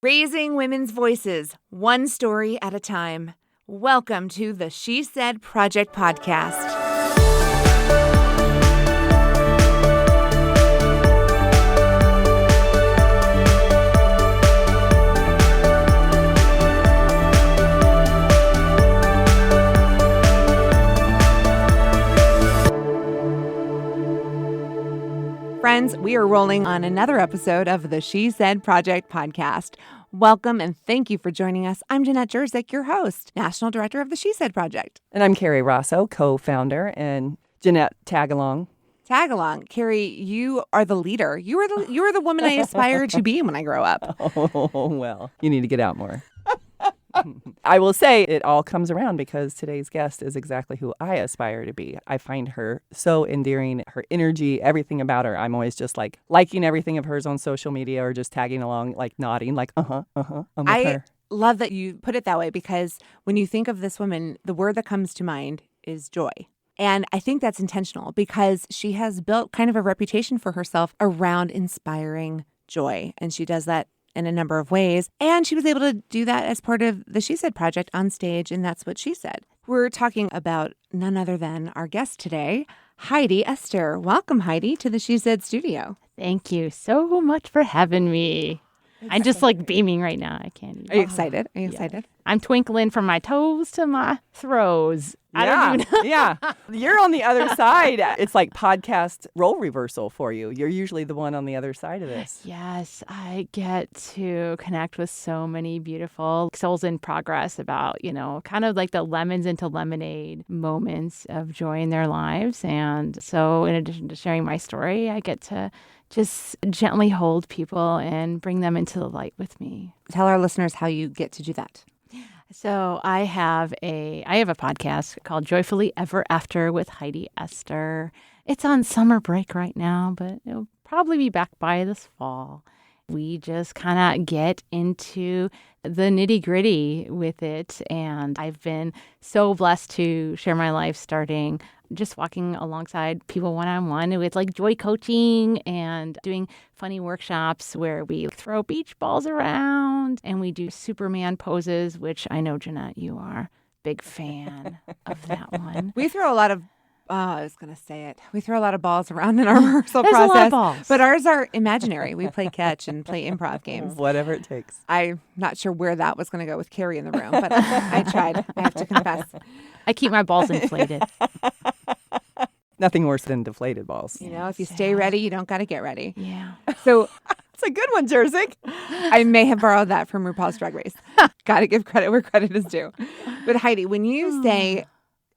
Raising women's voices, one story at a time. Welcome to the She Said Project podcast. Friends, we are rolling on another episode of the She Said Project podcast. Welcome and thank you for joining us. I'm Jenette Jerzik, your host, National Director of the She Said Project. And I'm Kerry Rosso, co-founder, and Jenette Tagalong. Tagalong. Kerry, you are the leader. You are the woman I aspire to be when I grow up. Oh, well, you need to get out more. I will say it all comes around because today's guest is exactly who I aspire to be. I find her so endearing, her energy, everything about her. I'm always just like liking everything of hers on social media or just tagging along, like nodding, like, I'm with her. Love that you put it that way because when you think of this woman, the word that comes to mind is joy. And I think that's intentional because she has built kind of a reputation for herself around inspiring joy. And she does that in a number of ways. And she was able to do that as part of the She Said Project on stage. And that's what she said. We're talking about none other than our guest today, Heidi Esther. Welcome, Heidi, to the She Said studio. Thank you so much for having me. I'm just like beaming right now. I can't even. Are you excited? Are you excited? I'm twinkling from my toes to my throes. I don't even know. Yeah. You're on the other side. It's like podcast role reversal for you. You're usually the one on the other side of this. Yes, I get to connect with so many beautiful souls in progress about, kind of like the lemons into lemonade moments of joy in their lives. And so in addition to sharing my story, I get to just gently hold people and bring them into the light with me. Tell our listeners how you get to do that. So I have a podcast called Joyfully Ever After with Heidi Esther. It's on summer break right now, but it'll probably be back by this fall. We just kind of get into the nitty-gritty with it, and I've been so blessed to share my life starting just walking alongside people one-on-one with like joy coaching and doing funny workshops where we throw beach balls around and we do Superman poses, which I know, Jenette, you are a big fan of that one. We throw a lot of I was going to say it. We throw a lot of balls around in our rehearsal There's process. A lot of balls. But ours are imaginary. We play catch and play improv games. Whatever it takes. I'm not sure where that was going to go with Kerry in the room, but I tried. I have to confess. I keep my balls inflated. Nothing worse than deflated balls. If you stay ready, you don't got to get ready. Yeah. So it's a good one, Jerzik. I may have borrowed that from RuPaul's Drag Race. Got to give credit where credit is due. But Heidi, when you say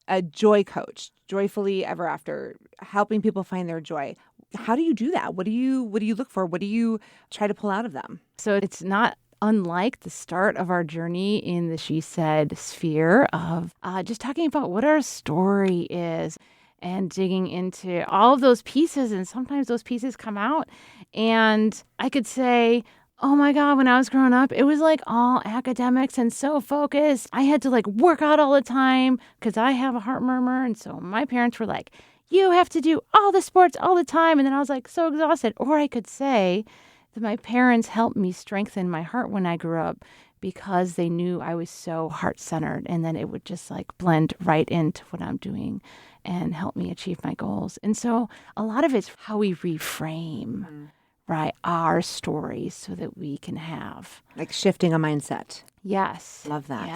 a joy coach, joyfully ever after, helping people find their joy, how do you do that? What do you look for? What do you try to pull out of them? So it's not unlike the start of our journey in the She Said sphere of just talking about what our story is and digging into all of those pieces. And sometimes those pieces come out. And I could say, oh my God, when I was growing up, it was like all academics and so focused. I had to like work out all the time because I have a heart murmur. And so my parents were like, you have to do all the sports all the time. And then I was like so exhausted. Or I could say that my parents helped me strengthen my heart when I grew up because they knew I was so heart-centered. And then it would just like blend right into what I'm doing and help me achieve my goals. And so a lot of it's how we reframe right, our stories so that we can have. Like shifting a mindset. Yes. Love that.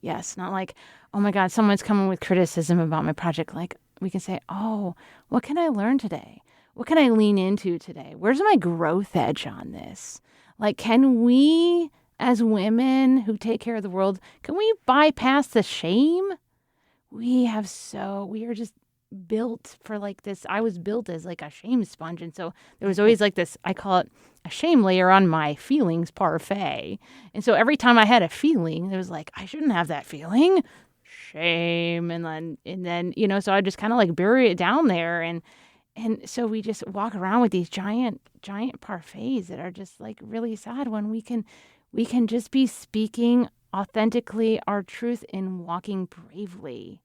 Yes. Not like, oh my God, someone's coming with criticism about my project. Like we can say, oh, what can I learn today? What can I lean into today? Where's my growth edge on this? Like, can we, as women who take care of the world, can we bypass the shame? We are just built for like this. I was built as like a shame sponge. And so there was always like this, I call it a shame layer on my feelings parfait. And so every time I had a feeling, there was like, I shouldn't have that feeling. Shame. And then, so I just kind of like bury it down there. And so we just walk around with these giant parfaits that are just like really sad when we can just be speaking authentically our truth in walking bravely.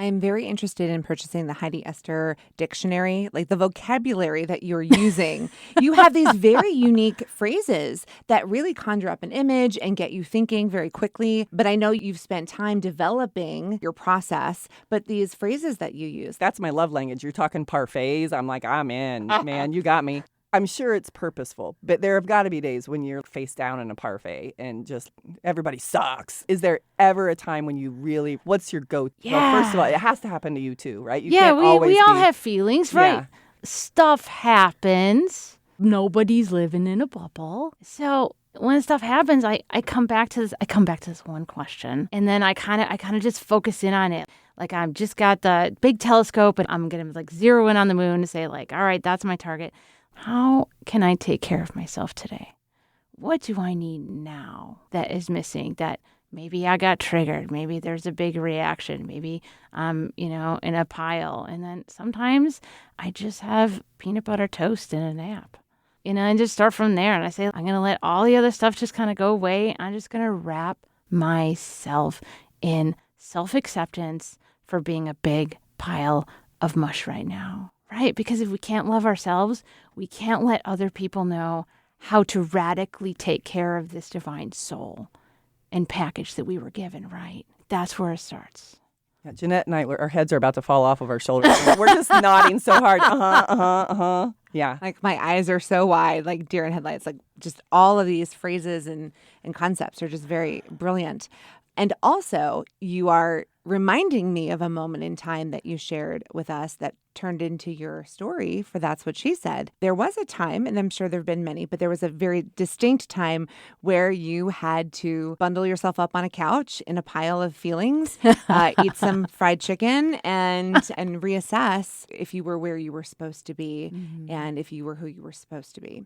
I'm very interested in purchasing the Heidi Esther dictionary, like the vocabulary that you're using. You have these very unique phrases that really conjure up an image and get you thinking very quickly. But I know you've spent time developing your process, but these phrases that you use. That's my love language. You're talking parfaits. I'm like, I'm in. Man, you got me. I'm sure it's purposeful, but there have got to be days when you're face down in a parfait and just everybody sucks. Is there ever a time when you really, what's your go-to? Yeah. Well, first of all, it has to happen to you too, right? You Yeah, can't always we all be- have feelings, right? Yeah. Stuff happens. Nobody's living in a bubble. So when stuff happens, I come back to this one question, and then I kind of just focus in on it. Like I've just got the big telescope, and I'm gonna like zero in on the moon and say like, all right, that's my target. How can I take care of myself today? What do I need now that is missing? That maybe I got triggered. Maybe there's a big reaction. Maybe I'm, in a pile. And then sometimes I just have peanut butter toast and a nap, and just start from there. And I say, I'm going to let all the other stuff just kind of go away. I'm just going to wrap myself in self-acceptance for being a big pile of mush right now. Right? Because if we can't love ourselves, we can't let other people know how to radically take care of this divine soul and package that we were given, right? That's where it starts. Yeah, Jenette and I, our heads are about to fall off of our shoulders. We're just nodding so hard. Yeah. Like my eyes are so wide, like deer in headlights. Like just all of these phrases and concepts are just very brilliant. And also, you are reminding me of a moment in time that you shared with us that turned into your story for That's What She Said. There was a time, and I'm sure there have been many, but there was a very distinct time where you had to bundle yourself up on a couch in a pile of feelings, eat some fried chicken, and reassess if you were where you were supposed to be and if you were who you were supposed to be.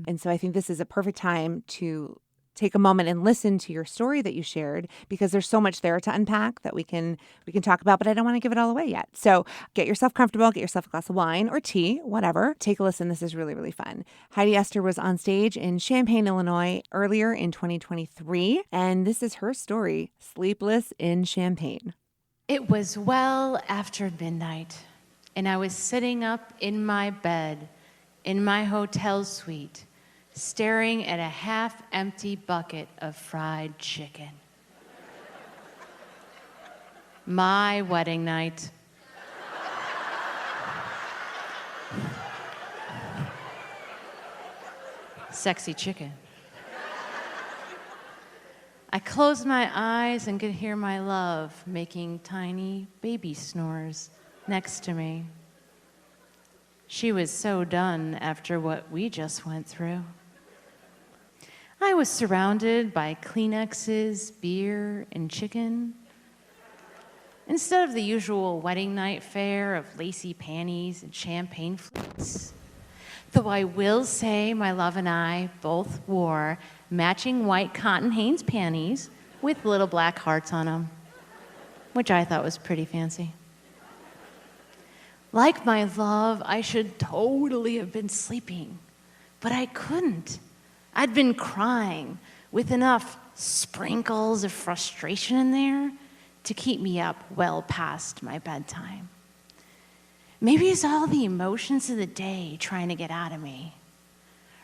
And so I think this is a perfect time to take a moment and listen to your story that you shared, because there's so much there to unpack that we can talk about, but I don't want to give it all away yet. So get yourself comfortable, get yourself a glass of wine or tea, whatever. Take a listen. This is really, really fun. Heidi Esther was on stage in Champaign, Illinois earlier in 2023, and this is her story, Sleepless in Champaign. It was well after midnight, and I was sitting up in my bed in my hotel suite, staring at a half-empty bucket of fried chicken. My wedding night. Sexy chicken. I closed my eyes and could hear my love making tiny baby snores next to me. She was so done after what we just went through. I was surrounded by Kleenexes, beer, and chicken. Instead of the usual wedding night fare of lacy panties and champagne flutes. Though I will say my love and I both wore matching white cotton Hanes panties with little black hearts on them, which I thought was pretty fancy. Like my love, I should totally have been sleeping, but I couldn't. I'd been crying with enough sprinkles of frustration in there to keep me up well past my bedtime. Maybe it's all the emotions of the day trying to get out of me.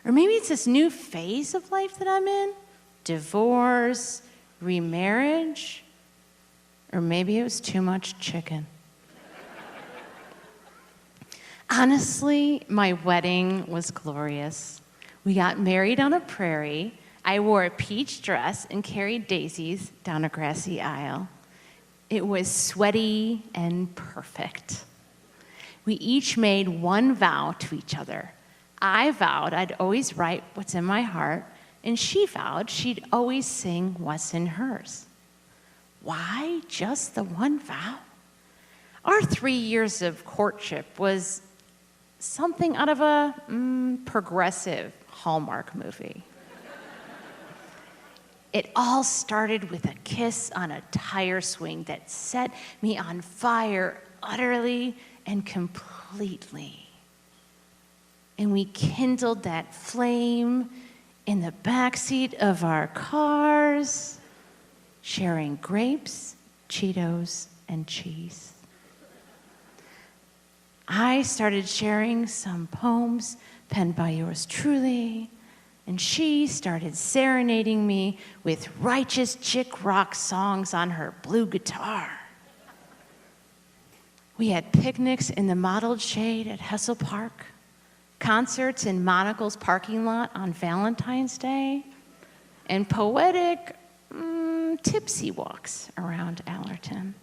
Or maybe it's this new phase of life that I'm in, divorce, remarriage, or maybe it was too much chicken. Honestly, my wedding was glorious. We got married on a prairie. I wore a peach dress and carried daisies down a grassy aisle. It was sweaty and perfect. We each made one vow to each other. I vowed I'd always write what's in my heart, and she vowed she'd always sing what's in hers. Why just the one vow? Our 3 years of courtship was something out of a progressive Hallmark movie. It all started with a kiss on a tire swing that set me on fire utterly and completely. And we kindled that flame in the backseat of our cars, sharing grapes, Cheetos, and cheese. I started sharing some poems penned by yours truly, and she started serenading me with righteous chick rock songs on her blue guitar. We had picnics in the mottled shade at Hessel Park, concerts in Monocle's parking lot on Valentine's Day, and poetic, tipsy walks around Allerton.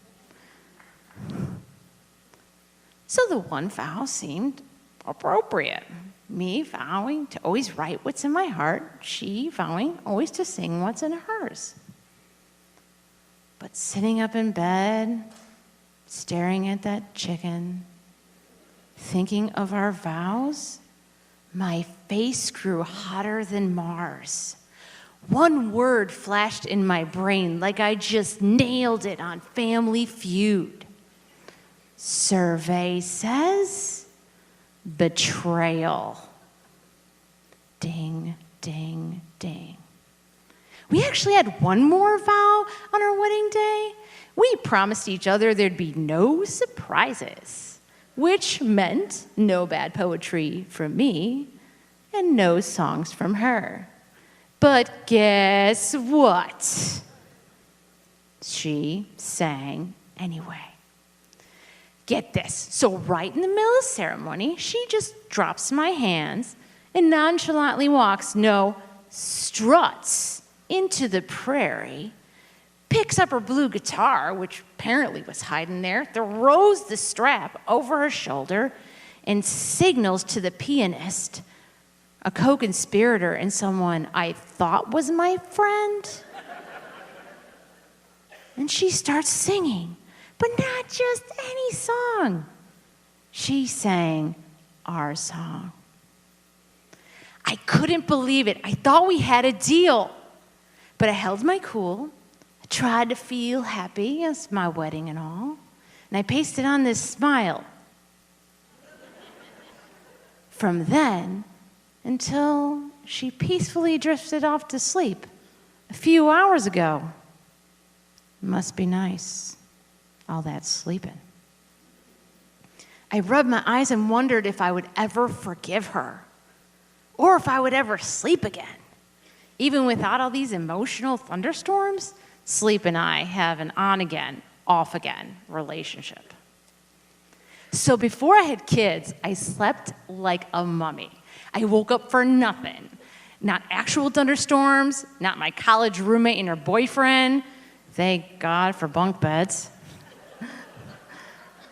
So the one vow seemed appropriate. Me vowing to always write what's in my heart, she vowing always to sing what's in hers. But sitting up in bed, staring at that chicken, thinking of our vows, my face grew hotter than Mars. One word flashed in my brain like I just nailed it on Family Feud. Survey says betrayal. Ding, ding, ding. We actually had one more vow on our wedding day. We promised each other there'd be no surprises, which meant no bad poetry from me and no songs from her. But guess what? She sang anyway. Get this. So right in the middle of the ceremony, she just drops my hands and nonchalantly walks, no, struts into the prairie, picks up her blue guitar, which apparently was hiding there, throws the strap over her shoulder, and signals to the pianist, a co-conspirator and someone I thought was my friend. And she starts singing, but not just any song. She sang our song. I couldn't believe it. I thought we had a deal. But I held my cool. I tried to feel happy. It's my wedding and all. And I pasted on this smile. From then until she peacefully drifted off to sleep a few hours ago. Must be nice, all that sleeping. I rubbed my eyes and wondered if I would ever forgive her or if I would ever sleep again. Even without all these emotional thunderstorms, sleep and I have an on-again, off-again relationship. So before I had kids, I slept like a mummy. I woke up for nothing. Not actual thunderstorms, not my college roommate and her boyfriend. Thank God for bunk beds.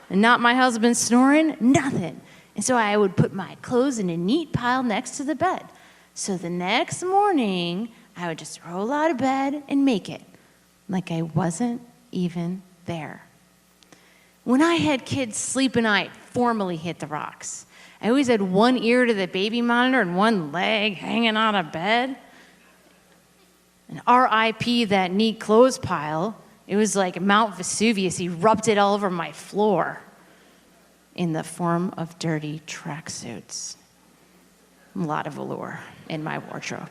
And not my husband snoring, nothing. And so I would put my clothes in a neat pile next to the bed. So the next morning, I would just roll out of bed and make it like I wasn't even there. When I had kids, sleep and I formally hit the rocks. I always had one ear to the baby monitor and one leg hanging out of bed. And R.I.P. that neat clothes pile. It was like Mount Vesuvius erupted all over my floor in the form of dirty tracksuits. A lot of velour in my wardrobe.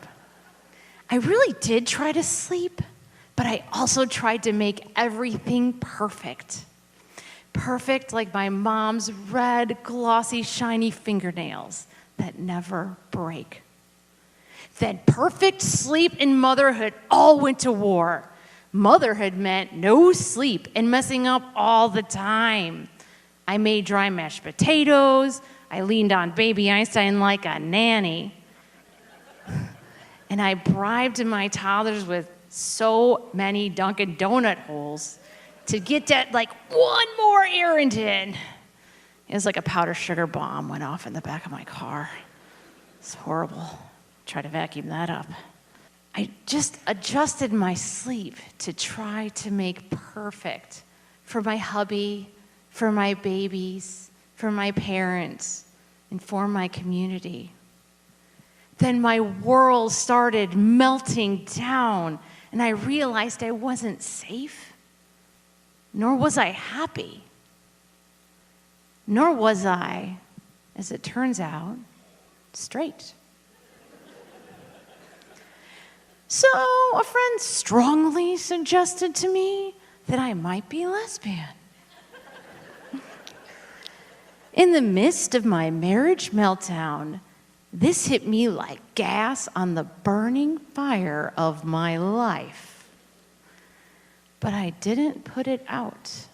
I really did try to sleep, but I also tried to make everything perfect. Perfect like my mom's red, glossy, shiny fingernails that never break. Then perfect sleep and motherhood all went to war. Motherhood meant no sleep and messing up all the time. I made dry mashed potatoes. I leaned on baby Einstein like a nanny. And I bribed my toddlers with so many Dunkin' Donut holes to get that like one more errand in. It was like a powdered sugar bomb went off in the back of my car. It's horrible. Try to vacuum that up. I just adjusted my sleep to try to make perfect for my hubby, for my babies, for my parents, and for my community. Then my world started melting down, and I realized I wasn't safe, nor was I happy, nor was I, as it turns out, straight. So a friend strongly suggested to me that I might be lesbian. In the midst of my marriage meltdown, this hit me like gas on the burning fire of my life. But I didn't put it out.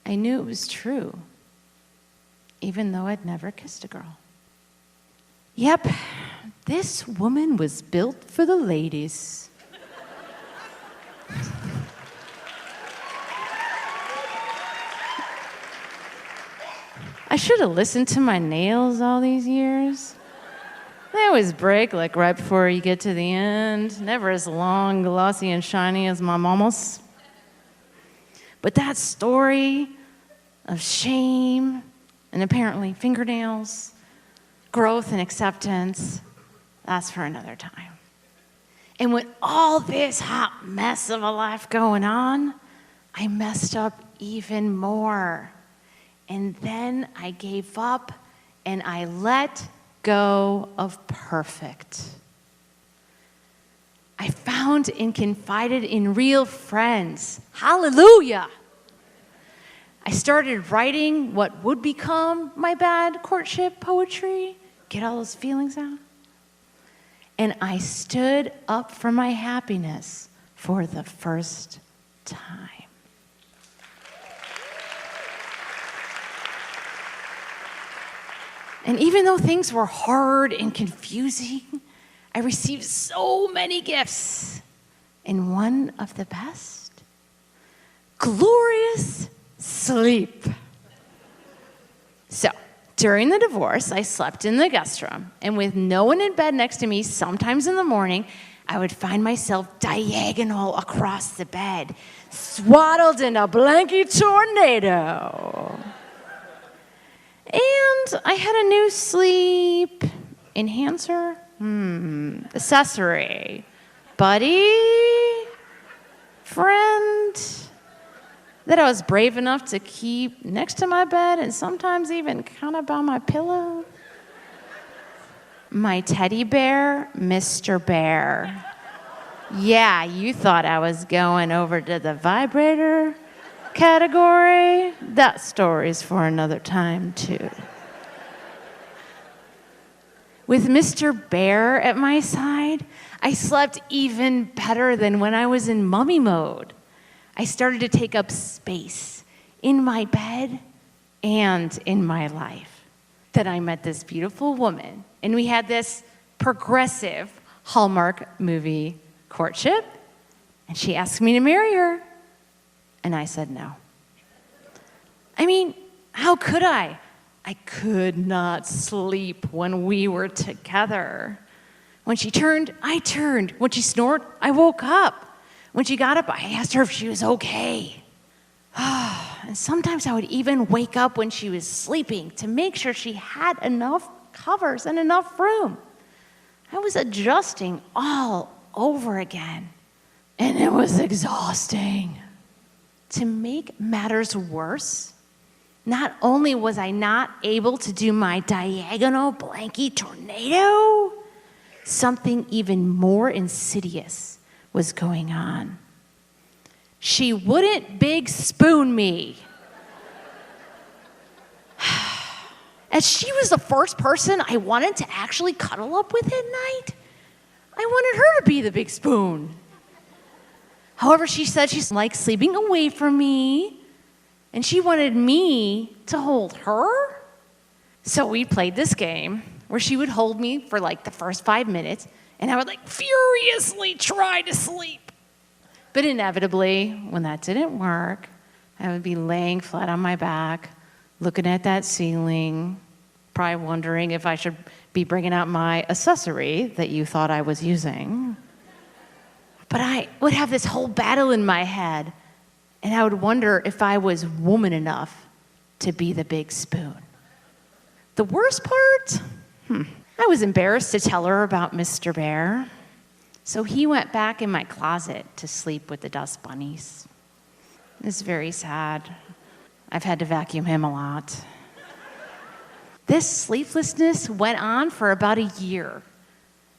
I knew it was true, even though I'd never kissed a girl. Yep, this woman was built for the ladies. I should have listened to my nails all these years. They always break like right before you get to the end. Never as long, glossy, and shiny as my mama's. But that story of shame and apparently fingernails, growth and acceptance, that's for another time. And with all this hot mess of a life going on, I messed up even more. And then I gave up and I let go of perfect. I found and confided in real friends. Hallelujah! I started writing what would become my bad courtship poetry, get all those feelings out. And I stood up for my happiness for the first time. And even though things were hard and confusing, I received so many gifts. And one of the best, glorious sleep. So, during the divorce, I slept in the guest room. And with no one in bed next to me, sometimes in the morning, I would find myself diagonal across the bed, swaddled in a blanket tornado. And I had a new sleep enhancer, accessory, buddy, friend, that I was brave enough to keep next to my bed and sometimes even kind of by my pillow. My teddy bear, Mr. Bear. Yeah, you thought I was going over to the vibrator category. That story's for another time, too. With Mr. Bear at my side, I slept even better than when I was in mummy mode. I started to take up space in my bed and in my life. Then I met this beautiful woman, and we had this progressive Hallmark movie courtship, and she asked me to marry her. And I said no. I mean, how could I? I could not sleep when we were together. When she turned, I turned. When she snored, I woke up. When she got up, I asked her if she was okay. And sometimes I would even wake up when she was sleeping to make sure she had enough covers and enough room. I was adjusting all over again, and it was exhausting. To make matters worse, not only was I not able to do my diagonal blankie tornado, something even more insidious was going on. She wouldn't big spoon me. As she was the first person I wanted to actually cuddle up with at night, I wanted her to be the big spoon. However, she said she liked sleeping away from me, and she wanted me to hold her. So we played this game where she would hold me for like the first 5 minutes, and I would like furiously try to sleep. But inevitably, when that didn't work, I would be laying flat on my back, looking at that ceiling, probably wondering if I should be bringing out my accessory that you thought I was using. But I would have this whole battle in my head, and I would wonder if I was woman enough to be the big spoon. The worst part? I was embarrassed to tell her about Mr. Bear, so he went back in my closet to sleep with the dust bunnies. It's very sad. I've had to vacuum him a lot. This sleeplessness went on for about a year,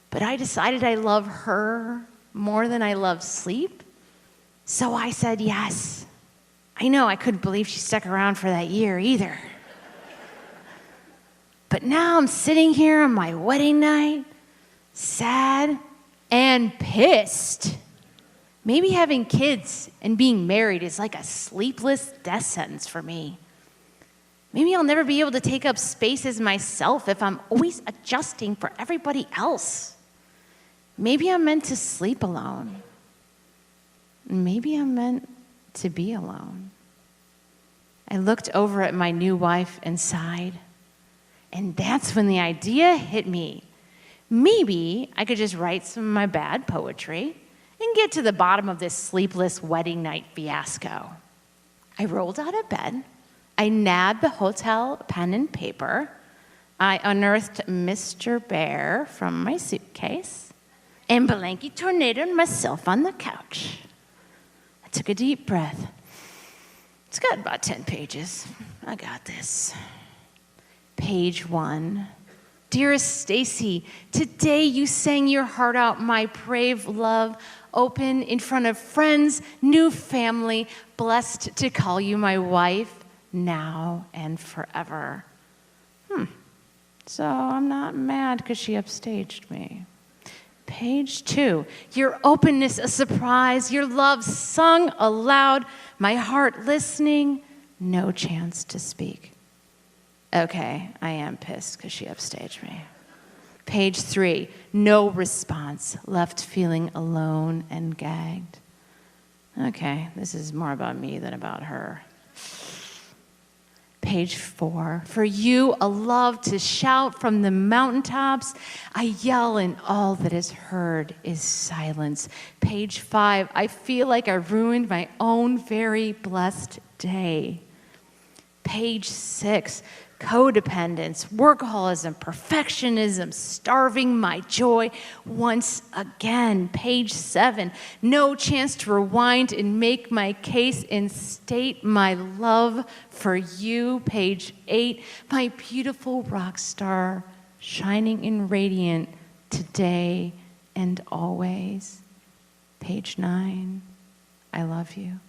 but I decided I love her more than I love sleep, so I said yes. I know I couldn't believe she stuck around for that year either. But now I'm sitting here on my wedding night, sad and pissed. Maybe having kids and being married is like a sleepless death sentence for me. Maybe I'll never be able to take up space as myself if I'm always adjusting for everybody else. Maybe I'm meant to sleep alone. Maybe I'm meant to be alone. I looked over at my new wife and sighed. And that's when the idea hit me. Maybe I could just write some of my bad poetry and get to the bottom of this sleepless wedding night fiasco. I rolled out of bed. I nabbed the hotel pen and paper. I unearthed Mr. Bear from my suitcase and blankie tornadoed myself on the couch. I took a deep breath. It's got about 10 pages. I got this. Page 1. Dearest Stacy, today you sang your heart out, my brave love, open in front of friends, new family, blessed to call you my wife, now and forever. So I'm not mad because she upstaged me. Page 2, your openness a surprise, your love sung aloud, my heart listening, no chance to speak. Okay, I am pissed because she upstaged me. Page 3, no response, left feeling alone and gagged. Okay, this is more about me than about her. Page 4, for you, a love to shout from the mountaintops. I yell and all that is heard is silence. Page 5, I feel like I ruined my own very blessed day. Page 6, codependence, workaholism, perfectionism, starving my joy once again. Page 7, no chance to rewind and make my case and state my love for you. Page 8, my beautiful rock star, shining and radiant today and always. Page 9, I love you.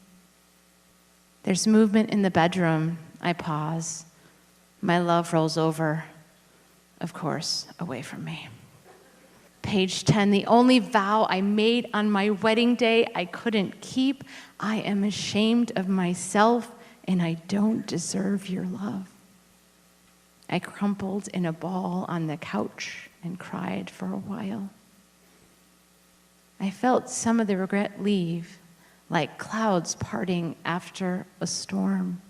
There's movement in the bedroom. I pause. My love rolls over, of course, away from me. Page 10, the only vow I made on my wedding day I couldn't keep. I am ashamed of myself and I don't deserve your love. I crumpled in a ball on the couch and cried for a while. I felt some of the regret leave, like clouds parting after a storm.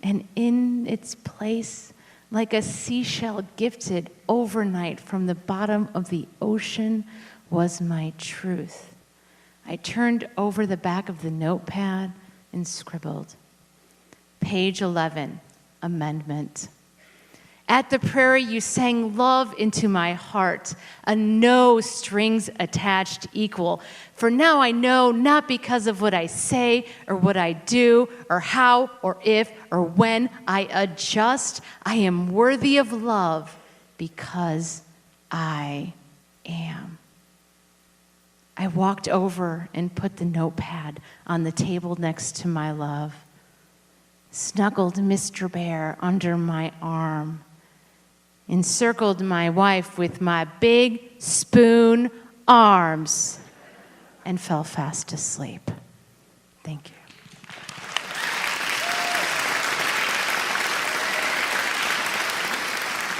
And in its place, like a seashell gifted overnight from the bottom of the ocean, was my truth. I turned over the back of the notepad and scribbled. Page 11, amendment. At the prairie, you sang love into my heart, a no strings attached equal. For now I know, not because of what I say or what I do or how or if or when I adjust, I am worthy of love because I am. I walked over and put the notepad on the table next to my love, snuggled Mr. Bear under my arm, encircled my wife with my big spoon arms, and fell fast asleep. Thank you.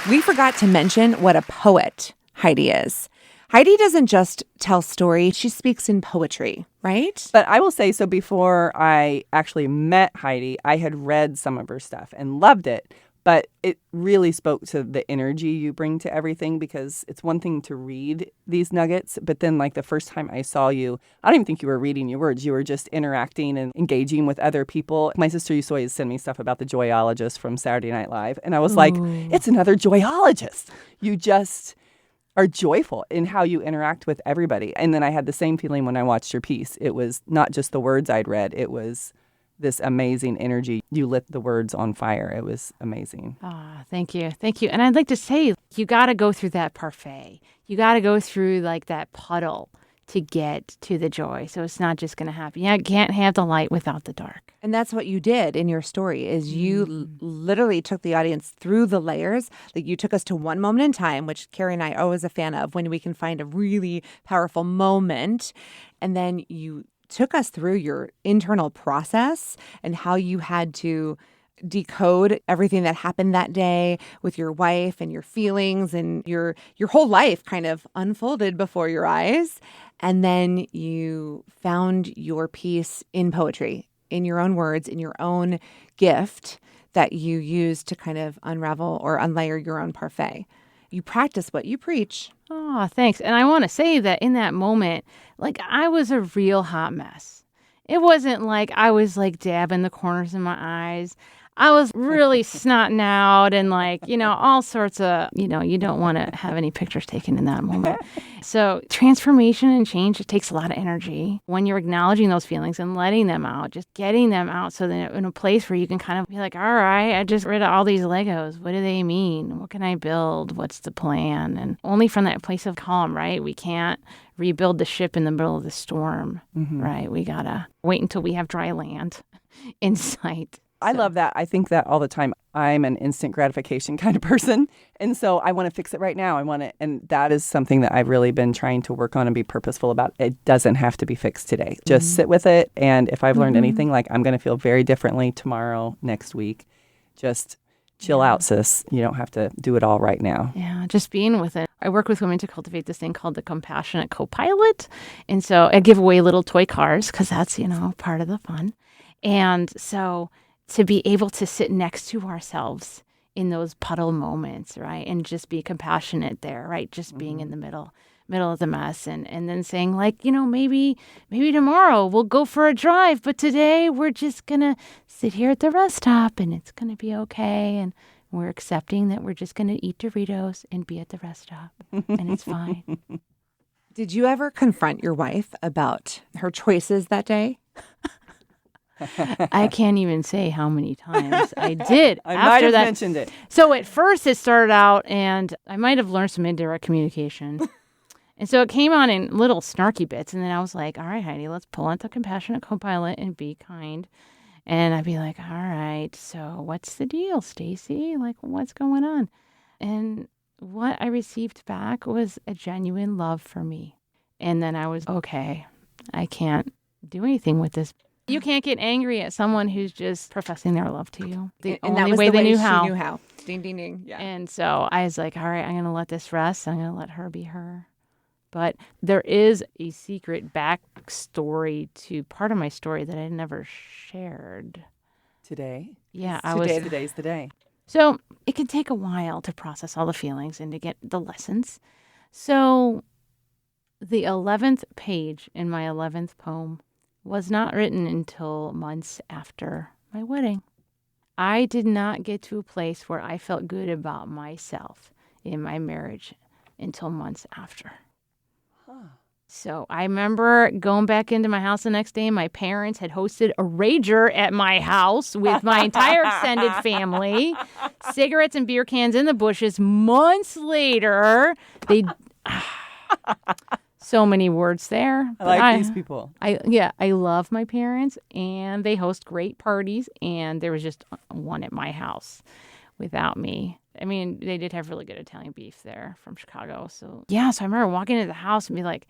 We forgot to mention what a poet Heidi is. Heidi doesn't just tell story, she speaks in poetry, right? But I will say, so before I actually met Heidi, I had read some of her stuff and loved it. But it really spoke to the energy you bring to everything, because it's one thing to read these nuggets, but then like the first time I saw you, I don't even think you were reading your words. You were just interacting and engaging with other people. My sister used to always send me stuff about the joyologist from Saturday Night Live. And I was like, it's another joyologist. You just are joyful in how you interact with everybody. And then I had the same feeling when I watched your piece. It was not just the words I'd read. It was this amazing energy. You lit the words on fire. It was amazing. Thank you. Thank you. And I'd like to say, you got to go through that parfait. You got to go through like that puddle to get to the joy. So it's not just going to happen. Yeah, can't have the light without the dark. And that's what you did in your story is you literally took the audience through the layers. Like you took us to one moment in time, which Kerry and I are always a fan of when we can find a really powerful moment. And then you took us through your internal process and how you had to decode everything that happened that day with your wife and your feelings and your whole life kind of unfolded before your eyes. And then you found your peace in poetry, in your own words, in your own gift that you used to kind of unravel or unlayer your own parfait. You practice what you preach. Oh, thanks. And I want to say that in that moment, like I was a real hot mess. It wasn't like I was like dabbing the corners of my eyes. I was really snotting out and like, all sorts of, you don't want to have any pictures taken in that moment. So transformation and change, it takes a lot of energy when you're acknowledging those feelings and letting them out, just getting them out so that in a place where you can kind of be like, all right, I just rid of all these Legos. What do they mean? What can I build? What's the plan? And only from that place of calm, right? We can't rebuild the ship in the middle of the storm, right? We got to wait until we have dry land in sight. I love that. I think that all the time. I'm an instant gratification kind of person. And so I want to fix it right now. And that is something that I've really been trying to work on and be purposeful about. It doesn't have to be fixed today. Just sit with it. And if I've learned anything, like I'm going to feel very differently tomorrow, next week. Just chill out, sis. You don't have to do it all right now. Yeah, just being with it. I work with women to cultivate this thing called the compassionate co-pilot. And so I give away little toy cars because that's, part of the fun. And so to be able to sit next to ourselves in those puddle moments, right? And just be compassionate there, right? Just being in the middle of the mess and then saying like, maybe tomorrow we'll go for a drive, but today we're just going to sit here at the rest stop and it's going to be okay. And we're accepting that we're just going to eat Doritos and be at the rest stop and it's fine. Did you ever confront your wife about her choices that day? I can't even say how many times I did. I after might have that. mentioned it. So at first it started out, and I might have learned some indirect communication. And so it came on in little snarky bits. And then I was like, all right, Heidi, let's pull out the compassionate co-pilot and be kind. And I'd be like, all right, so what's the deal, Stacy? Like, what's going on? And what I received back was a genuine love for me. And then I was, okay, I can't do anything with this. You can't get angry at someone who's just professing their love to you. The And only that was way the they way knew she how. knew how. Ding, ding, ding. Yeah. And so I was like, all right, I'm going to let this rest. I'm going to let her be her. But there is a secret backstory to part of my story that I never shared. Today? Yeah, Today's the day. So it can take a while to process all the feelings and to get the lessons. So the 11th page in my 11th poem was not written until months after my wedding. I did not get to a place where I felt good about myself in my marriage until months after. So I remember going back into my house the next day, and my parents had hosted a rager at my house with my entire extended family, cigarettes and beer cans in the bushes. Months later, they... So many words there. I like these people. I love my parents, and they host great parties, and there was just one at my house without me. I mean, they did have really good Italian beef there from Chicago. So I remember walking into the house and be like,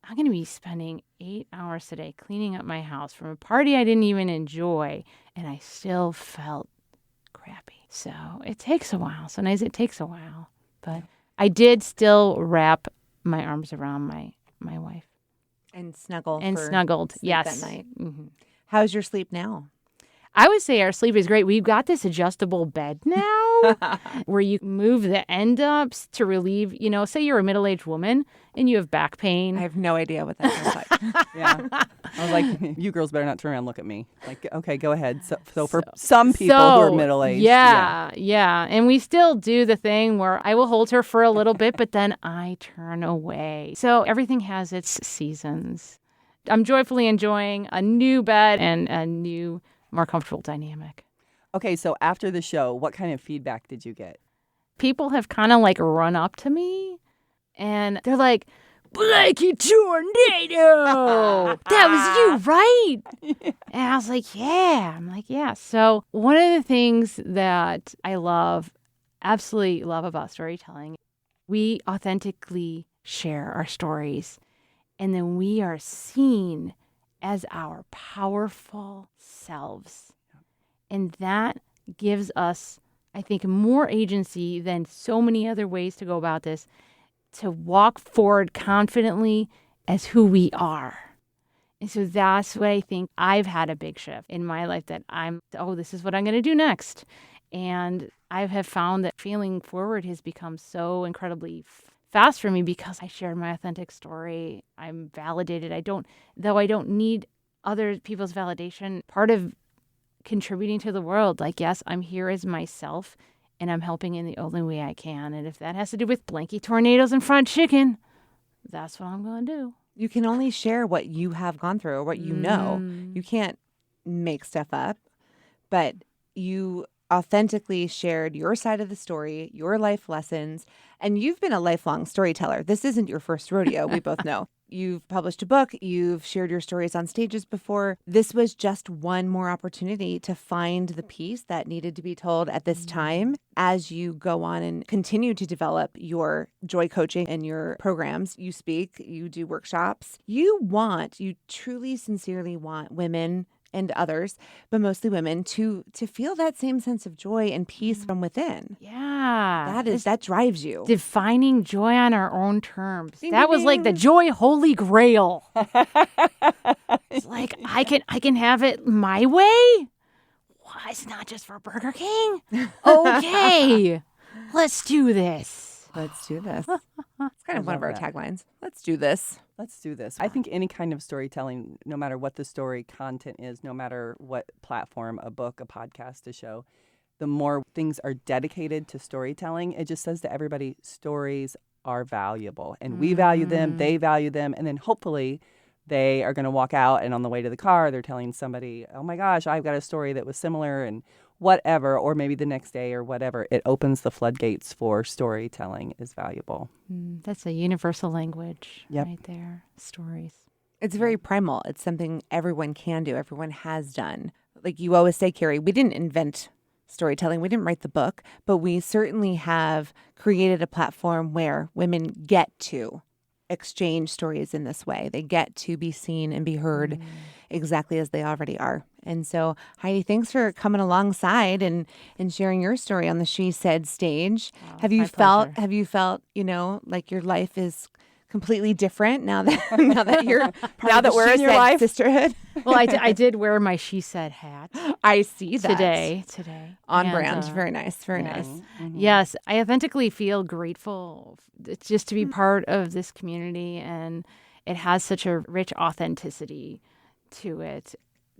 I'm going to be spending 8 hours today cleaning up my house from a party I didn't even enjoy, and I still felt crappy. So it takes a while. Sometimes it takes a while. But I did still wrap my arms around my wife. And snuggle. And for snuggled, sleep yes. That night. Mm-hmm. How's your sleep now? I would say our sleep is great. We've got this adjustable bed now where you move the end ups to relieve, say you're a middle-aged woman and you have back pain. I have no idea what that sounds like. Yeah. I was like, you girls better not turn around and look at me. Like, okay, go ahead. So for some people who are middle-aged. Yeah. And we still do the thing where I will hold her for a little bit, but then I turn away. So everything has its seasons. I'm joyfully enjoying a new bed and a new, more comfortable dynamic. Okay, so after the show, what kind of feedback did you get? People have kind of like run up to me and they're like, Blanky tornado. That was you, right? And I was like, yeah. I'm like, yeah. So one of the things that I absolutely love about storytelling, we authentically share our stories, and then we are seen as our powerful selves. And that gives us, I think, more agency than so many other ways to go about this, to walk forward confidently as who we are. And so that's what I think I've had a big shift in my life, that this is what I'm going to do next. And I have found that feeling forward has become so incredibly fast for me because I shared my authentic story. I'm validated. I don't need other people's validation. Part of contributing to the world, like, yes, I'm here as myself and I'm helping in the only way I can. And if that has to do with blanky tornadoes and fried chicken, that's what I'm going to do. You can only share what you have gone through or what you know. You can't make stuff up, but you authentically shared your side of the story, your life lessons, and you've been a lifelong storyteller. This isn't your first rodeo, we both know. You've published a book, you've shared your stories on stages before. This was just one more opportunity to find the piece that needed to be told at this time as you go on and continue to develop your joy coaching and your programs. You speak, you do workshops. You truly, sincerely want women and others, but mostly women, to feel that same sense of joy and peace from within. Yeah. That drives you. Defining joy on our own terms. Ding, That ding, was like the ding. joy holy grail. It's like, I can have it my way? Why? It's not just for Burger King? Okay. Let's do this. Let's do this. It's kind of one of our taglines. Let's do this. Let's do this. I think any kind of storytelling, no matter what the story content is, no matter what platform, a book, a podcast, a show, the more things are dedicated to storytelling, it just says to everybody, stories are valuable. And we value them, they value them, and then hopefully they are going to walk out and on the way to the car, they're telling somebody, oh my gosh, I've got a story that was similar and whatever, or maybe the next day or whatever. It opens the floodgates for storytelling is valuable. That's a universal language right there. Stories. It's very primal. It's something everyone can do. Everyone has done. Like you always say, Kerry, we didn't invent storytelling. We didn't write the book, but we certainly have created a platform where women get to exchange stories in this way. They get to be seen and be heard exactly as they already are. And so, Heidi, thanks for coming alongside and sharing your story on the She Said stage. Oh, Have you felt, like your life is completely different now that you're part of the we're She in your Said life? sisterhood? Well, I did wear my She Said hat I see that today. on And, brand. Very nice. Very yes. nice. Yes, I authentically feel grateful just to be part of this community, and it has such a rich authenticity to it.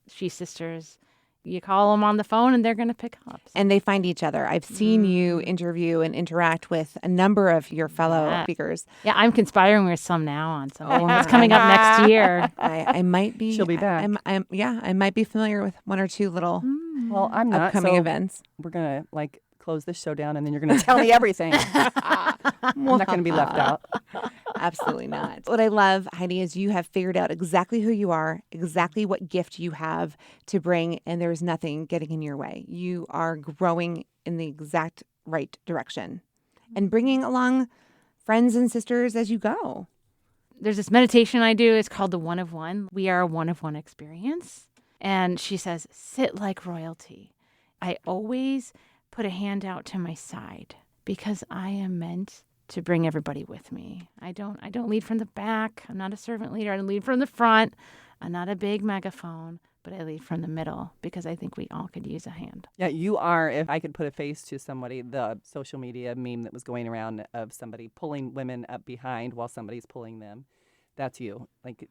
She Sisters, you call them on the phone and they're going to pick up. And they find each other. I've seen you interview and interact with a number of your fellow speakers. Yeah, I'm conspiring with some now on something that's coming up next year. I might be. She'll be back. I might be familiar with one or two little Well, I'm not. upcoming so events. We're going to close this show down and then you're going to tell me everything. I'm not going to be left out. Absolutely not. What I love, Heidi, is you have figured out exactly who you are, exactly what gift you have to bring, and there's nothing getting in your way. You are growing in the exact right direction and bringing along friends and sisters as you go. There's this meditation I do. It's called the One of One. We are a one of one experience. And she says, sit like royalty. I always put a hand out to my side because I am meant to bring everybody with me. I don't lead from the back. I'm not a servant leader. I don't lead from the front. I'm not a big megaphone, but I lead from the middle because I think we all could use a hand. Yeah, you are. If I could put a face to somebody, the social media meme that was going around of somebody pulling women up behind while somebody's pulling them, that's you. Like,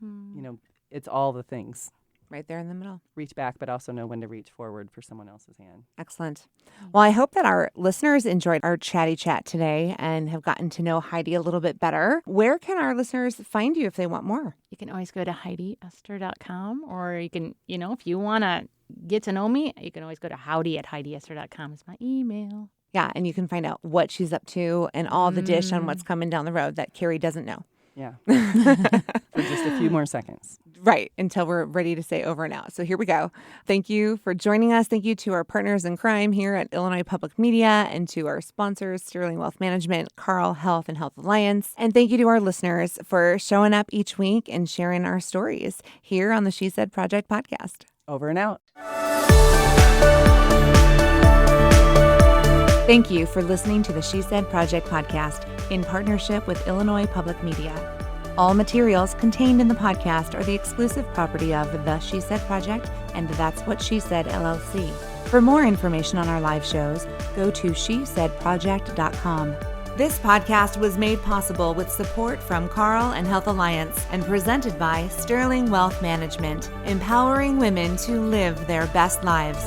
it's all the things. Right there in the middle. Reach back, but also know when to reach forward for someone else's hand. Excellent. Well, I hope that our listeners enjoyed our chatty chat today and have gotten to know Heidi a little bit better. Where can our listeners find you if they want more? You can always go to HeidiEsther.com, or you can, if you want to get to know me, you can always go to howdy@HeidiEsther.com is my email. Yeah, and you can find out what she's up to and all the dish on what's coming down the road that Kerry doesn't know. Yeah. For just a few more seconds. Right, until we're ready to say over and out. So here we go. Thank you for joining us. Thank you to our partners in crime here at Illinois Public Media and to our sponsors, Sterling Wealth Management, Carl Health and Health Alliance. And thank you to our listeners for showing up each week and sharing our stories here on the She Said Project podcast. Over and out. Thank you for listening to the She Said Project podcast in partnership with Illinois Public Media. All materials contained in the podcast are the exclusive property of the She Said Project and That's What She Said LLC. For more information on our live shows, go to shesaidproject.com. This podcast was made possible with support from Carl and Health Alliance and presented by Sterling Wealth Management, empowering women to live their best lives.